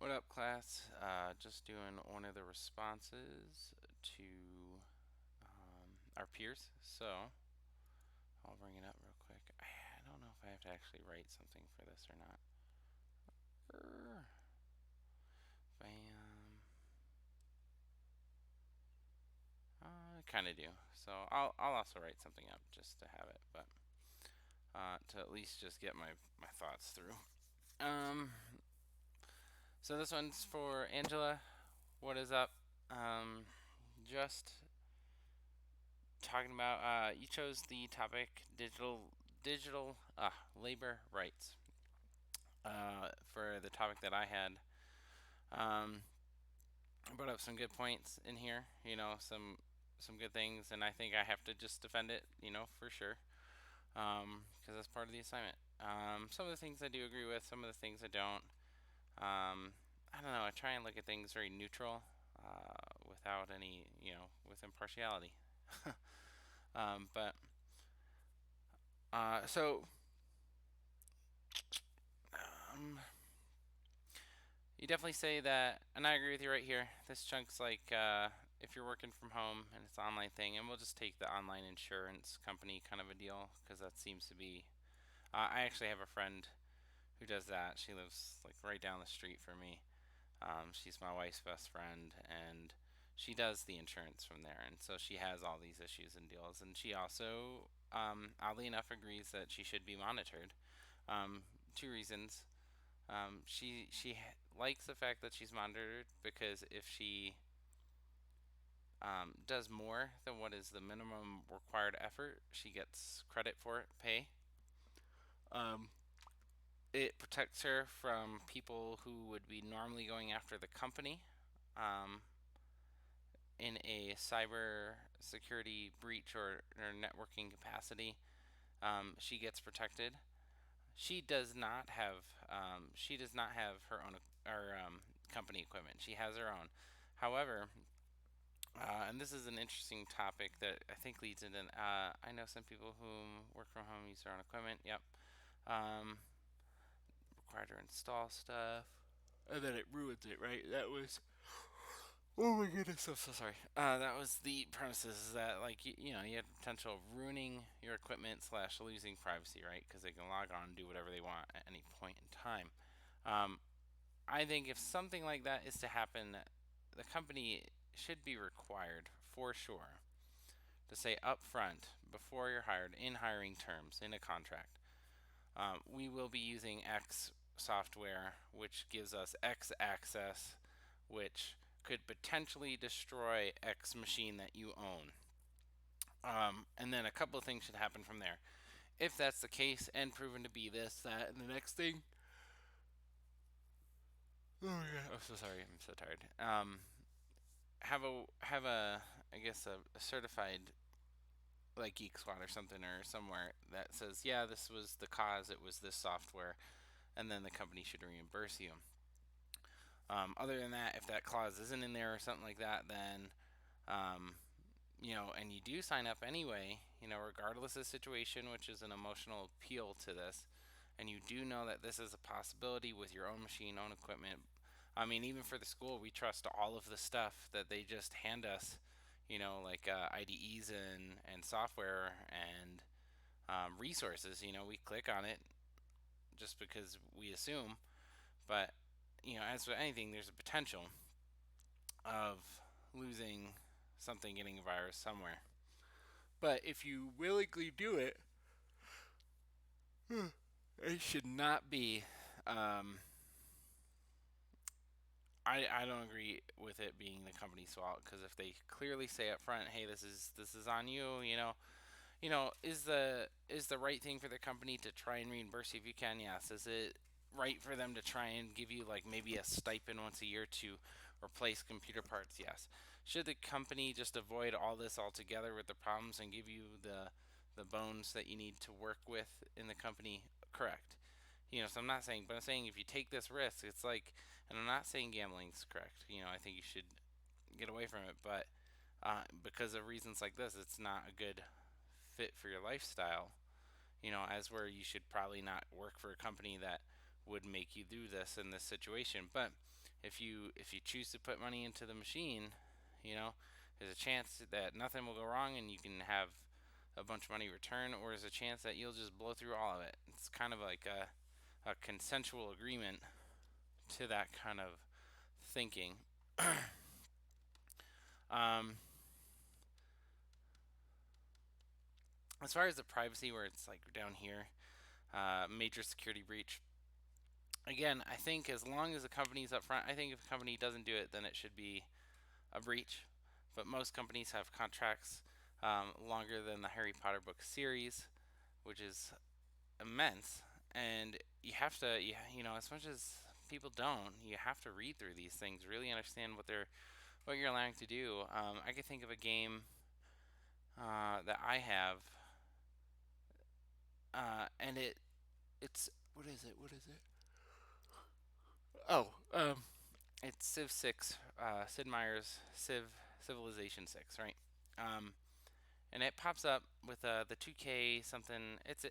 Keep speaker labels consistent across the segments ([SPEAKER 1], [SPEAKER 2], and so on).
[SPEAKER 1] What up, class? Just doing one of the responses to our peers. So I'll bring it up real quick. I don't know if I have to actually write something for this or not. Bam. I kind of do. So I'll also write something up just to have it, but to at least just get my thoughts through. Um. So this one's for Angela. What is up? Um. Just talking about you chose the topic digital labor rights for the topic that I had. Um, I brought up some good points in here. Some good things, and I think I have to just defend it. For sure, because that's part of the assignment. Some of the things I do agree with. Some of the things I don't. I don't know. I try and look at things very neutral, without any, with impartiality. But so um, you definitely say that, and I agree with you right here. This chunk's like if you're working from home and it's an online thing, and we'll just take the online insurance company kind of a deal because that seems to be. I actually have a friend who does that. She lives like right down the street from me. She's my wife's best friend, and she does the insurance from there, and so she has all these issues and deals. And she also, oddly enough, agrees that she should be monitored. Um, Two reasons. She likes the fact that she's monitored because if she does more than what is the minimum required effort, she gets credit for it, pay. Um, it protects her from people who would be normally going after the company um, in a cyber security breach or networking capacity. She gets protected. She does not have her own or company equipment. She has her own. However, and this is an interesting topic that I think leads into. I know some people who work from home use their own equipment. Yep. Um, Required to install stuff, and then it ruins it. Right. That was. Oh my goodness, I'm so sorry. That was the premises is that like you had potential of ruining your equipment slash losing privacy, right? Because they can log on and do whatever they want at any point in time. Um, I think if something like that is to happen, the company should be required for sure to say up front before you're hired in hiring terms in a contract. We will be using X software, which gives us X access, which could potentially destroy X machine that you own. And then a couple of things should happen from there. If that's the case and proven to be this, that, and the next thing. Oh my god, I'm so sorry. I'm so tired. Have a I guess a certified like Geek Squad or something or somewhere that says, yeah, this was the cause. It was this software, and then the company should reimburse you. Other than that, if that clause isn't in there or something like that, then um, and you do sign up anyway, regardless of the situation, which is an emotional appeal to this, and you do know that this is a possibility with your own machine, own equipment. I mean, even for the school, we trust all of the stuff that they just hand us, like IDEs and software and resources. We click on it just because we assume, but as with anything, there's a potential of losing something, getting a virus somewhere. But if you willingly do it, it should not be. Um, I don't agree with it being the company's fault because if they clearly say up front, "Hey, this is on you," is the right thing for the company to try and reimburse you if you can? Yes. Is it right for them to try and give you like maybe a stipend once a year to replace computer parts? Yes. Should the company just avoid all this altogether with the problems and give you the bones that you need to work with in the company? Correct. So I'm not saying, but I'm saying if you take this risk, it's like, and I'm not saying gambling's correct. I think you should get away from it, but because of reasons like this, it's not a good fit for your lifestyle. As where you should probably not work for a company that would make you do this in this situation. But If you choose to put money into the machine, you know, there's a chance that nothing will go wrong and you can have a bunch of money return, or there's a chance that you'll just blow through all of it. It's kind of like a consensual agreement to that kind of thinking. Um, as far as the privacy, where it's like down here, major security breach. Again, I think as long as the company's up front, I think if a company doesn't do it, then it should be a breach. But most companies have contracts longer than the Harry Potter book series, which is immense. And you have to, as much as people don't, you have to read through these things, really understand what you're allowing to do. I can think of a game that I have, and it's what is it? What is it? Oh, it's Civ Six, Sid Meier's Civilization Six, right? Um, and it pops up with the 2K something. It's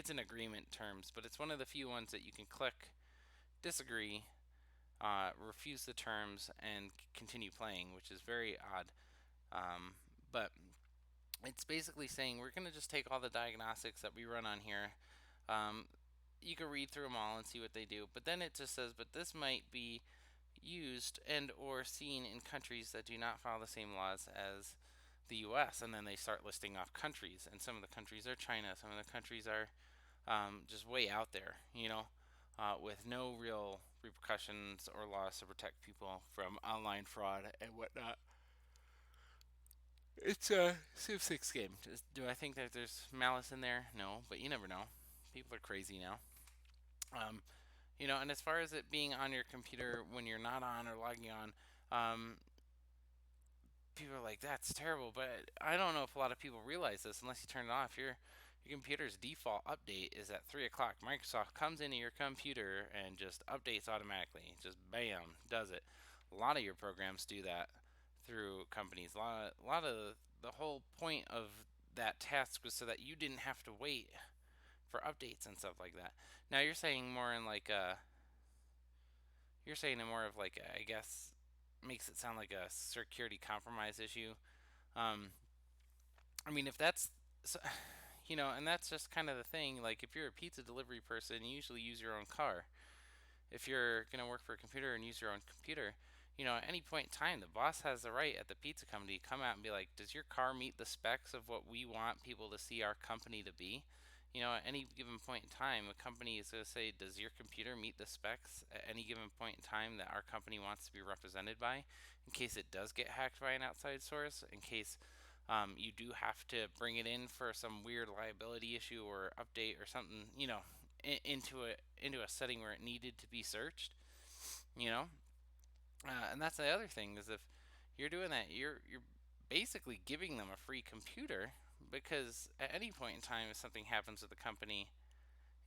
[SPEAKER 1] an agreement terms, but it's one of the few ones that you can click disagree, refuse the terms, and continue playing, which is very odd. Um, but it's basically saying we're going to just take all the diagnostics that we run on here. Um, you can read through them all and see what they do, but then it just says, but this might be used and or seen in countries that do not follow the same laws as the US, and then they start listing off countries, and some of the countries are China, some of the countries are just way out there, with no real repercussions or laws to protect people from online fraud and whatnot. It's a Civ 6 game. Do I think that there's malice in there? No, but you never know. People are crazy now. Um, and as far as it being on your computer when you're not on or logging on, um, people are like, that's terrible. But I don't know if a lot of people realize this unless you turn it off. Your computer's default update is at 3 o'clock. Microsoft comes into your computer and just updates automatically. Just bam, does it. A lot of your programs do that through companies. A lot of the whole point of that task was so that you didn't have to wait for updates and stuff like that. Now you're saying it more of like I guess makes it sound like a security compromise issue. Um, I mean, if that's so, and that's just kind of the thing. Like, if you're a pizza delivery person, you usually use your own car. If you're gonna work for a computer and use your own computer, at any point in time, the boss has the right at the pizza company to come out and be like, "Does your car meet the specs of what we want people to see our company to be?" At any given point in time, a company is going to say, "Does your computer meet the specs at any given point in time that our company wants to be represented by?" In case it does get hacked by an outside source, in case you do have to bring it in for some weird liability issue or update or something, into a setting where it needed to be searched, you know. And that's the other thing is if you're doing that, you're basically giving them a free computer because at any point in time, if something happens with the company,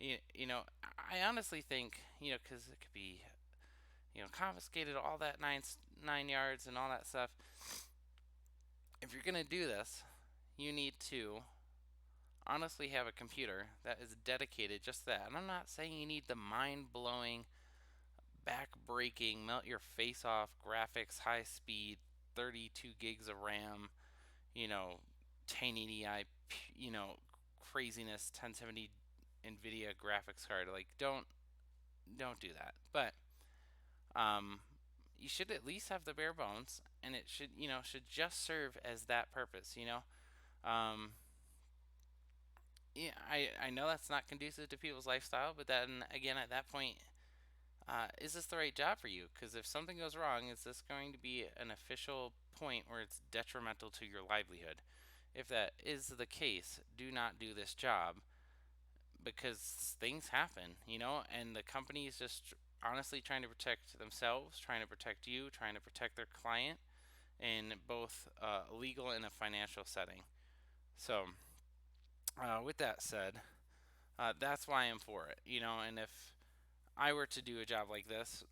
[SPEAKER 1] I honestly think, because it could be, confiscated, all that nine yards and all that stuff. If you're gonna do this, you need to honestly have a computer that is dedicated just to that. And I'm not saying you need the mind blowing, back breaking, melt your face off graphics, high speed, 32 gigs of RAM, you know, 1080i, craziness, 1070 NVIDIA graphics card. Like, don't do that. But um, you should at least have the bare bones, and it should just serve as that purpose. Um, yeah, I know that's not conducive to people's lifestyle, but then again, at that point, is this the right job for you? Because if something goes wrong, is this going to be an official point where it's detrimental to your livelihood? If that is the case, do not do this job because things happen, and the company is just honestly trying to protect themselves, trying to protect you, trying to protect their client in both a legal and a financial setting. So, with that said, that's why I'm for it, and if I were to do a job like this,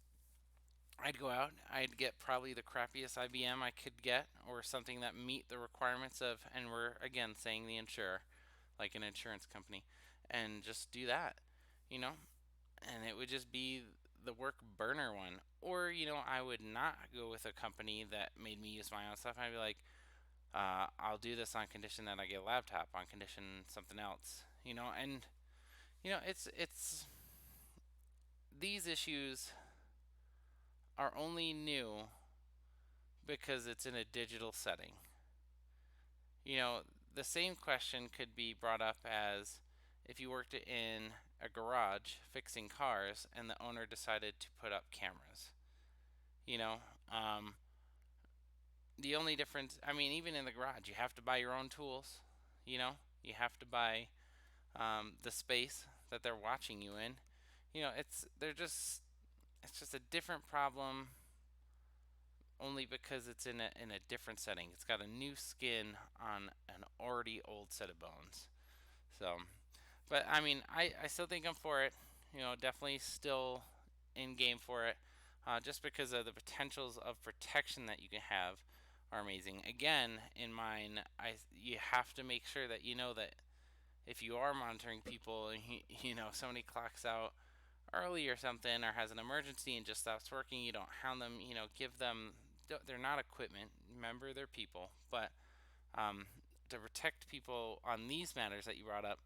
[SPEAKER 1] I'd go out, I'd get probably the crappiest IBM I could get, or something that meet the requirements of, and we're again saying the insurer, like an insurance company, and just do that, you know, and it would just be the work burner one. Or, I would not go with a company that made me use my own stuff. I'd be like, I'll do this on condition that I get a laptop, on condition something else. And it's these issues are only new because it's in a digital setting. You know, the same question could be brought up as if you worked in a garage fixing cars and the owner decided to put up cameras. You know, um, the only difference, I mean, even in the garage, you have to buy your own tools. You know, you have to buy the space that they're watching you in. It's just a different problem only because it's in a different setting. It's got a new skin on an already old set of bones. So, but I mean, I still think I'm for it. Definitely still in game for it. Just because of the potentials of protection that you can have are amazing. Again, in mine, you have to make sure that you know that if you are monitoring people and somebody clocks out early or something or has an emergency and just stops working, you don't hound them. Give them. They're not equipment. Remember, they're people. But um, to protect people on these matters that you brought up,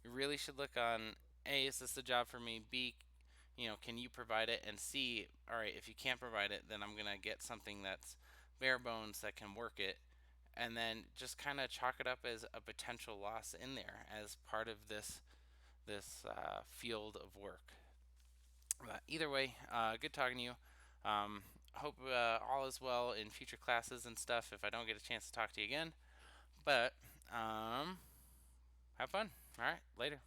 [SPEAKER 1] you really should look on A, is this the job for me? B, can you provide it? And C, all right, if you can't provide it, then I'm going to get something that's bare bones that can work it. And then just kind of chalk it up as a potential loss in there as part of this field of work. But either way, good talking to you. Hope all is well in future classes and stuff if I don't get a chance to talk to you again. But have fun. All right, later.